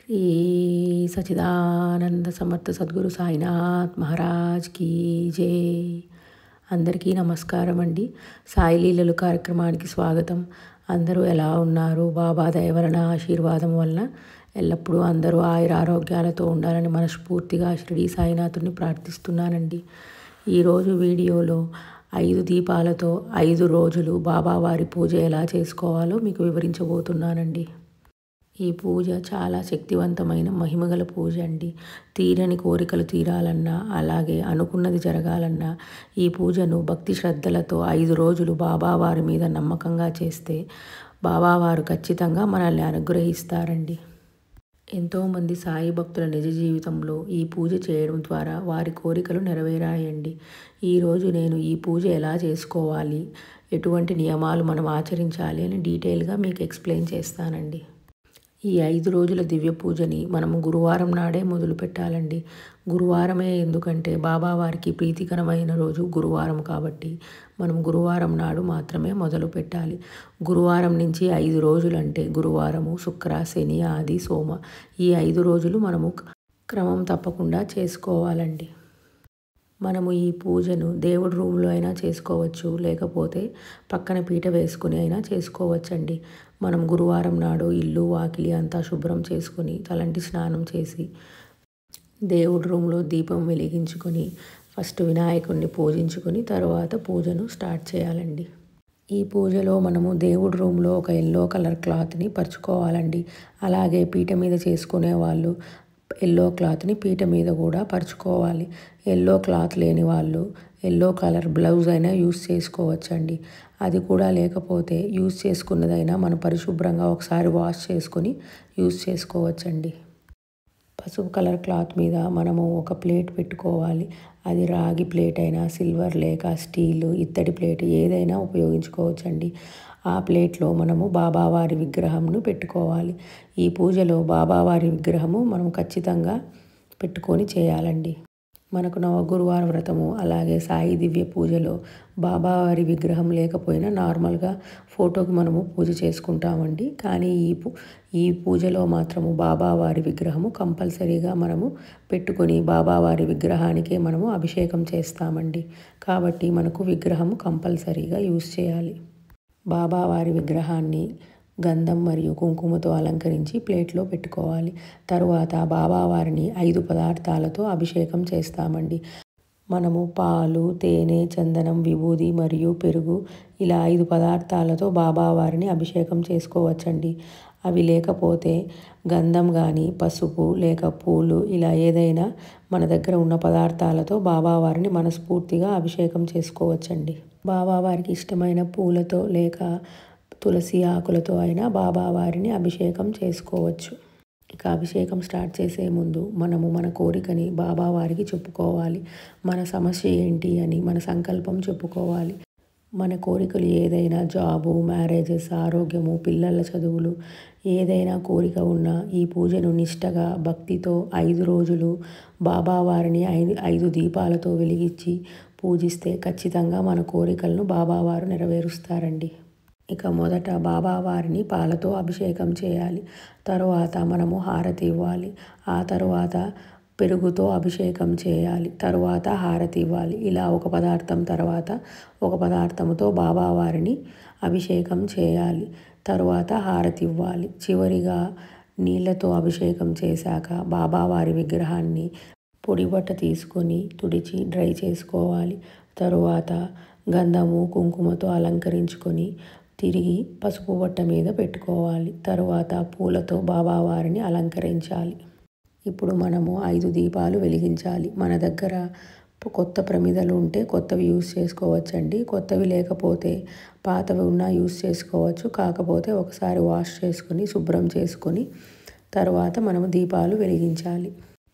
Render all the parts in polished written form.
శ్రీ సచిదానంద సమర్థ సద్గురు సాయినాథ్ మహారాజ్ కీ జై. అందరికీ నమస్కారం అండి. సాయి లీలలు కార్యక్రమానికి స్వాగతం. అందరూ ఎలా ఉన్నారు? బాబా దయ వలన ఆశీర్వాదం వలన ఎల్లప్పుడూ అందరూ ఆయురారోగ్యాలతో ఉండాలని మనస్ఫూర్తిగా షిరిడి సాయినాథుని ప్రార్థిస్తున్నానండి. ఈరోజు వీడియోలో 5 దీపాలతో 5 రోజులు బాబావారి పూజ ఎలా చేసుకోవాలో మీకు వివరించబోతున్నానండి. ఈ పూజ చాలా శక్తివంతమైన మహిమగల పూజ అండి. తీరని కోరికలు తీరాలన్నా, అలాగే అనుకున్నది జరగాలన్నా ఈ పూజను భక్తి శ్రద్ధలతో 5 రోజులు బాబావారి మీద నమ్మకంగా చేస్తే బాబావారు ఖచ్చితంగా మనల్ని అనుగ్రహిస్తారండి. ఎంతోమంది సాయి భక్తుల నిజ జీవితంలో ఈ పూజ చేయడం ద్వారా వారి కోరికలు నెరవేరాయండి. ఈరోజు నేను ఈ పూజ ఎలా చేసుకోవాలి, ఎటువంటి నియమాలు మనం ఆచరించాలి అని డీటెయిల్గా మీకు ఎక్స్ప్లెయిన్ చేస్తానండి. ఈ 5 రోజుల దివ్య పూజని మనము గురువారం నాడే మొదలు పెట్టాలండి. గురువారమే ఎందుకంటే బాబావారికి ప్రీతికరమైన రోజు గురువారం కాబట్టి మనం గురువారం నాడు మాత్రమే మొదలు పెట్టాలి. గురువారం నుంచి 5 రోజులు అంటే గురువారము, శుక్ర, శని, ఆది, సోమ ఈ 5 రోజులు మనము క్రమం తప్పకుండా చేసుకోవాలండి. మనము ఈ పూజను దేవుడి రూమ్లో అయినా చేసుకోవచ్చు, లేకపోతే పక్కన పీట వేసుకుని అయినా చేసుకోవచ్చండి. మనం గురువారం నాడు ఇల్లు వాకిలి అంతా శుభ్రం చేసుకొని తలంటి స్నానం చేసి దేవుడి రూమ్లో దీపం వెలిగించుకొని ఫస్ట్ వినాయకుడిని పూజించుకొని తర్వాత పూజను స్టార్ట్ చేయాలండి. ఈ పూజలో మనము దేవుడి రూమ్లో ఒక ఎల్లో కలర్ క్లాత్ని పరుచుకోవాలండి. అలాగే పీట మీద చేసుకునే వాళ్ళు ఎల్లో క్లాత్ని పీట మీద కూడా పరుచుకోవాలి. ఎల్లో క్లాత్ లేని వాళ్ళు ఎల్లో కలర్ బ్లౌజ్ అయినా యూస్ చేసుకోవచ్చండి. అది కూడా లేకపోతే యూస్ చేసుకున్నదైనా మనం పరిశుభ్రంగా ఒకసారి వాష్ చేసుకొని యూస్ చేసుకోవచ్చండి. పసుపు కలర్ క్లాత్ మీద మనము ఒక ప్లేట్ పెట్టుకోవాలి. అది రాగి ప్లేట్ అయినా, సిల్వర్ లేక స్టీల్, ఇత్తడి ప్లేట్ ఏదైనా ఉపయోగించుకోవచ్చండి. ఆ ప్లేట్లో మనము బాబావారి విగ్రహంను పెట్టుకోవాలి. ఈ పూజలో బాబావారి విగ్రహము మనం ఖచ్చితంగా పెట్టుకొని చేయాలండి. మనకు నవగురువార వ్రతము అలాగే సాయి దివ్య పూజలో బాబావారి విగ్రహం లేకపోయినా నార్మల్గా ఫోటోకి మనము పూజ చేసుకుంటామండి. కానీ ఈ పూజలో మాత్రము బాబావారి విగ్రహము కంపల్సరీగా మనము పెట్టుకొని బాబావారి విగ్రహానికే మనము అభిషేకం చేస్తామండి. కాబట్టి మనకు విగ్రహము కంపల్సరీగా యూజ్ చేయాలి. బాబావారి విగ్రహాన్ని గంధం మరియు కుంకుమతో అలంకరించి ప్లేట్లో పెట్టుకోవాలి. తరువాత బాబావారిని 5 పదార్థాలతో అభిషేకం చేస్తామండి. మనము పాలు, తేనె, చందనం, విభూది మరియు పెరుగు ఇలా 5 పదార్థాలతో బాబావారిని అభిషేకం చేసుకోవచ్చండి. అవి లేకపోతే గంధం కానీ, పసుపు లేక పూలు ఇలా ఏదైనా మన దగ్గర ఉన్న పదార్థాలతో బాబావారిని మనస్ఫూర్తిగా అభిషేకం చేసుకోవచ్చండి. బాబావారికి ఇష్టమైన పూలతో లేక తులసి ఆకులతో అయినా బాబావారిని అభిషేకం చేసుకోవచ్చు. ఇక అభిషేకం స్టార్ట్ చేసే ముందు మనము మన కోరికని బాబావారికి చెప్పుకోవాలి. మన సమస్య ఏంటి అని మన సంకల్పం చెప్పుకోవాలి. మన కోరికలు ఏదైనా జాబు, మ్యారేజెస్, ఆరోగ్యము, పిల్లల చదువులు ఏదైనా కోరిక ఉన్నా ఈ పూజను నిష్టగా భక్తితో 5 రోజులు బాబావారిని 5 దీపాలతో వెలిగించి పూజిస్తే ఖచ్చితంగా మన కోరికలను బాబావారు నెరవేరుస్తారండి. ఇక మొదట బాబావారిని పాలతో అభిషేకం చేయాలి. తరువాత మనము హారతి ఇవ్వాలి. ఆ తరువాత పెరుగుతో అభిషేకం చేయాలి. తరువాత హారతి ఇవ్వాలి. ఇలా ఒక పదార్థం తర్వాత ఒక పదార్థముతో బాబావారిని అభిషేకం చేయాలి. తరువాత హారతి ఇవ్వాలి. చివరిగా నీళ్ళతో అభిషేకం చేశాక బాబావారి విగ్రహాన్ని పొడిబట్ట తీసుకొని తుడిచి డ్రై చేసుకోవాలి. తరువాత గంధము, కుంకుమతో అలంకరించుకొని తిరిగి పసుపు బట్ట మీద పెట్టుకోవాలి. తరువాత పూలతో బాబావారిని అలంకరించాలి. ఇప్పుడు మనము 5 దీపాలు వెలిగించాలి. మన దగ్గర కొత్త ప్రమిదలు ఉంటే కొత్తవి యూస్ చేసుకోవచ్చండి. కొత్తవి లేకపోతే పాతవి ఉన్నా యూస్ చేసుకోవచ్చు. కాకపోతే ఒకసారి వాష్ చేసుకొని శుభ్రం చేసుకొని తర్వాత మనము దీపాలు వెలిగించాలి.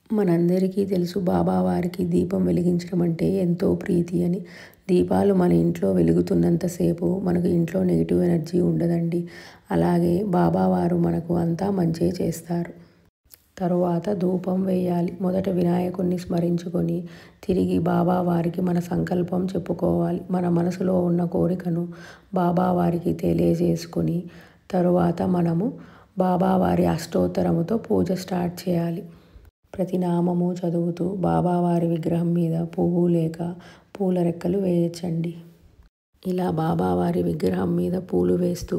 మనందరికీ తెలుసు బాబావారికి దీపం వెలిగించడం అంటే ఎంతో ప్రీతి అని. దీపాలు మన ఇంట్లో వెలుగుతున్నంతసేపు మనకు ఇంట్లో నెగిటివ్ ఎనర్జీ ఉండదండి. అలాగే బాబావారు మనకు అంతా మంచే చేస్తారు. తరువాత ధూపం వేయాలి. మొదట వినాయకుడిని స్మరించుకొని తిరిగి బాబావారికి మన సంకల్పం చెప్పుకోవాలి. మన మనసులో ఉన్న కోరికను బాబావారికి తెలియజేసుకొని తరువాత మనము బాబావారి అష్టోత్తరముతో పూజ స్టార్ట్ చేయాలి. ప్రతి నామము చదువుతూ బాబావారి విగ్రహం మీద పువ్వు లేక పూల రెక్కలు వేయచ్చండి. ఇలా బాబావారి విగ్రహం మీద పూలు వేస్తూ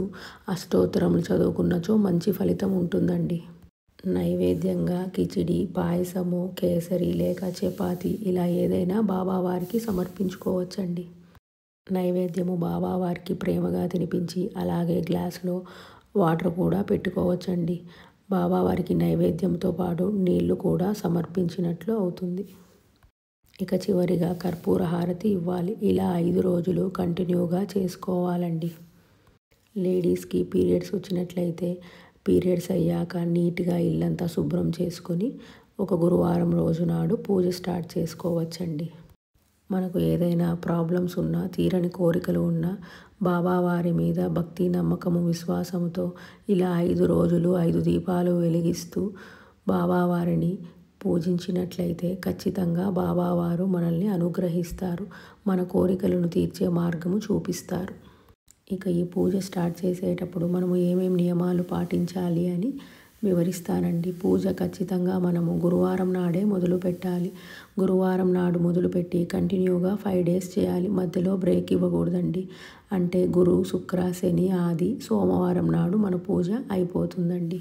అష్టోత్తరములు చదువుకున్నచో మంచి ఫలితం ఉంటుందండి. నైవేద్యంగా కిచిడి, పాయసము, కేసరి లేక చపాతి ఇలా ఏదైనా బాబావారికి సమర్పించుకోవచ్చండి. నైవేద్యము బాబావారికి ప్రేమగా తినిపించి అలాగే గ్లాసులో వాటర్ కూడా పెట్టుకోవచ్చండి. బాబావారికి నైవేద్యంతో పాటు నీళ్లు కూడా సమర్పించినట్లు అవుతుంది. ఇక చివరిగా కర్పూర హారతి ఇవ్వాలి. ఇలా 5 రోజులు కంటిన్యూగా చేసుకోవాలండి. లేడీస్కి పీరియడ్స్ వచ్చినట్లయితే పీరియడ్స్ అయ్యాక నీట్గా ఇల్లంతా శుభ్రం చేసుకొని ఒక గురువారం రోజు నాడు పూజ స్టార్ట్ చేసుకోవచ్చండి. మనకు ఏదైనా ప్రాబ్లమ్స్ ఉన్నా, తీరని కోరికలు ఉన్నా బాబావారి మీద భక్తి, నమ్మకము, విశ్వాసంతో ఇలా 5 రోజులు 5 దీపాలు వెలిగిస్తూ బాబావారిని పూజించినట్లయితే ఖచ్చితంగా బాబావారు మనల్ని అనుగ్రహిస్తారు. మన కోరికలను తీర్చే మార్గము చూపిస్తారు. ఇక ఈ పూజ స్టార్ట్ చేసేటప్పుడు మనము ఏమేమి నియమాలు పాటించాలి అని వివరిస్తానండి. పూజ ఖచ్చితంగా మనము గురువారం నాడే మొదలు పెట్టాలి. గురువారం నాడు మొదలుపెట్టి కంటిన్యూగా 5 డేస్ చేయాలి. మధ్యలో బ్రేక్ ఇవ్వకూడదండి. అంటే గురు, శుక్ర, శని, ఆది, సోమవారం నాడు మన పూజ అయిపోతుందండి.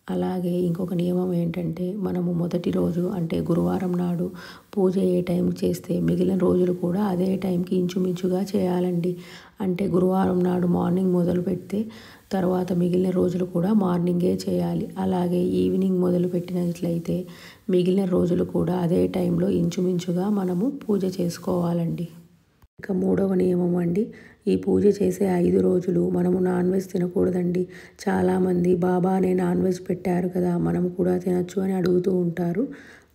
అలాగే ఇంకొక నియమం ఏంటంటే మనము మొదటి రోజు అంటే గురువారం నాడు పూజ ఏ టైంకి చేస్తే మిగిలిన రోజులు కూడా అదే టైంకి ఇంచుమించుగా చేయాలండి. అంటే గురువారం నాడు మార్నింగ్ మొదలు పెడితే తర్వాత మిగిలిన రోజులు కూడా మార్నింగే చేయాలి. అలాగే ఈవినింగ్ మొదలు పెట్టినట్లయితే మిగిలిన రోజులు కూడా అదే టైంలో ఇంచుమించుగా మనము పూజ చేసుకోవాలండి. ఇక 3వ నియమం అండి, ఈ పూజ చేసే 5 రోజులు మనము నాన్ వెజ్ తినకూడదండి. చాలామంది బాబానే నాన్ వెజ్ పెట్టారు కదా, మనం కూడా తినచ్చు అని అడుగుతూ ఉంటారు.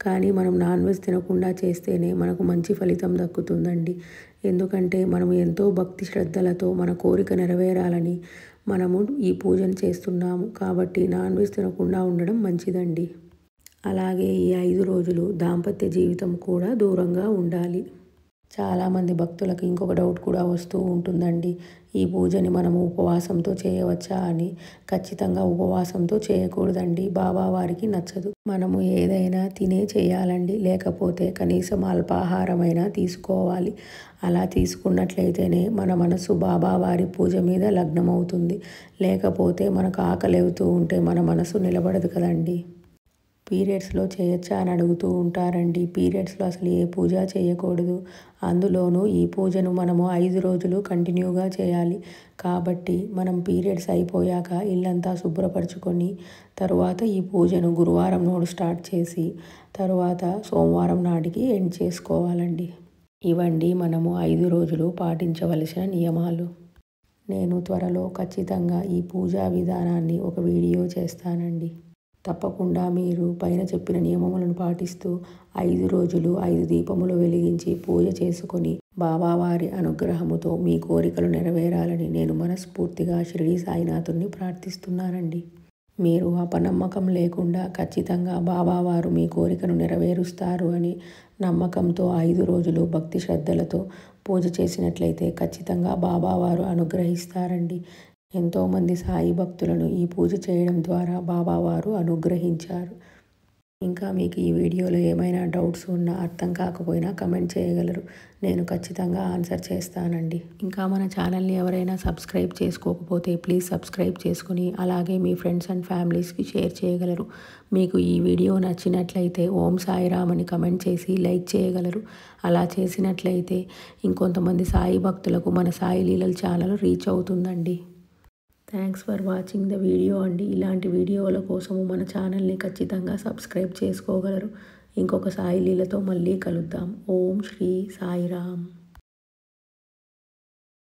కానీ మనం నాన్ వెజ్ తినకుండా చేస్తేనే మనకు మంచి ఫలితం దక్కుతుందండి. ఎందుకంటే మనము ఎంతో భక్తి శ్రద్ధలతో మన కోరిక నెరవేరాలని మనము ఈ పూజను చేస్తున్నాము. కాబట్టి నాన్ వెజ్ తినకుండా ఉండడం మంచిదండి. అలాగే ఈ 5 రోజులు దాంపత్య జీవితం కూడా దూరంగా ఉండాలి. చాలామంది భక్తులకు ఇంకొక డౌట్ కూడా వస్తూ ఉంటుందండి. ఈ పూజని మనము ఉపవాసంతో చేయవచ్చా అని. ఖచ్చితంగా ఉపవాసంతో చేయకూడదండి. బాబావారికి నచ్చదు. మనము ఏదైనా తినే చేయాలండి. లేకపోతే కనీసం అల్పాహారమైనా తీసుకోవాలి. అలా తీసుకున్నట్లయితేనే మన మనసు బాబావారి పూజ మీద లగ్నమవుతుంది. లేకపోతే మనకు ఆకలి అవుతూ ఉంటే మన మనసు నిలబడదు కదండి. పీరియడ్స్లో చేయొచ్చా అని అడుగుతూ ఉంటారండి. పీరియడ్స్లో అసలు ఏ పూజ చేయకూడదు. అందులోనూ ఈ పూజను మనము 5 రోజులు కంటిన్యూగా చేయాలి. కాబట్టి మనం పీరియడ్స్ అయిపోయాక ఇల్లంతా శుభ్రపరచుకొని తరువాత ఈ పూజను గురువారం నాడు స్టార్ట్ చేసి తరువాత సోమవారం నాటికి ఎండ్ చేసుకోవాలండి. ఇవండి మనము 5 రోజులు పాటించవలసిన నియమాలు. నేను త్వరలో ఖచ్చితంగా ఈ పూజా విధానాన్ని ఒక వీడియో చేస్తానండి. తప్పకుండా మీరు పైన చెప్పిన నియమములను పాటిస్తూ 5 రోజులు 5 దీపములు వెలిగించి పూజ చేసుకొని బాబావారి అనుగ్రహముతో మీ కోరికలు నెరవేరాలని నేను మనస్ఫూర్తిగా షిరిడి సాయినాథుని ప్రార్థిస్తున్నానండి. మీరు అపనమ్మకం లేకుండా ఖచ్చితంగా బాబావారు మీ కోరికను నెరవేరుస్తారు అని నమ్మకంతో 5 రోజులు భక్తి శ్రద్ధలతో పూజ చేసినట్లయితే ఖచ్చితంగా బాబావారు అనుగ్రహిస్తారండి. ఎంతోమంది సాయి భక్తులను ఈ పూజ చేయడం ద్వారా బాబావారు అనుగ్రహించారు. ఇంకా మీకు ఈ వీడియోలో ఏమైనా డౌట్స్ ఉన్నా, అర్థం కాకపోయినా కమెంట్ చేయగలరు. నేను ఖచ్చితంగా ఆన్సర్ చేస్తానండి. ఇంకా మన ఛానల్ని ఎవరైనా సబ్స్క్రైబ్ చేసుకోకపోతే ప్లీజ్ సబ్స్క్రైబ్ చేసుకుని అలాగే మీ ఫ్రెండ్స్ అండ్ ఫ్యామిలీస్కి షేర్ చేయగలరు. మీకు ఈ వీడియో నచ్చినట్లయితే ఓం సాయిరామ్ అని కమెంట్ చేసి లైక్ చేయగలరు. అలా చేసినట్లయితే ఇంకొంతమంది సాయి భక్తులకు మన సాయి లీలలు ఛానల్ రీచ్ అవుతుందండి. Thanks for watching the video అండి. ఇలాంటి వీడియోల కోసము మన ఛానల్ని ఖచ్చితంగా సబ్స్క్రైబ్ చేసుకోగలరు. ఇంకొక సాయి లీలతో మళ్ళీ కలుద్దాం. ఓం శ్రీ సాయిరామ్.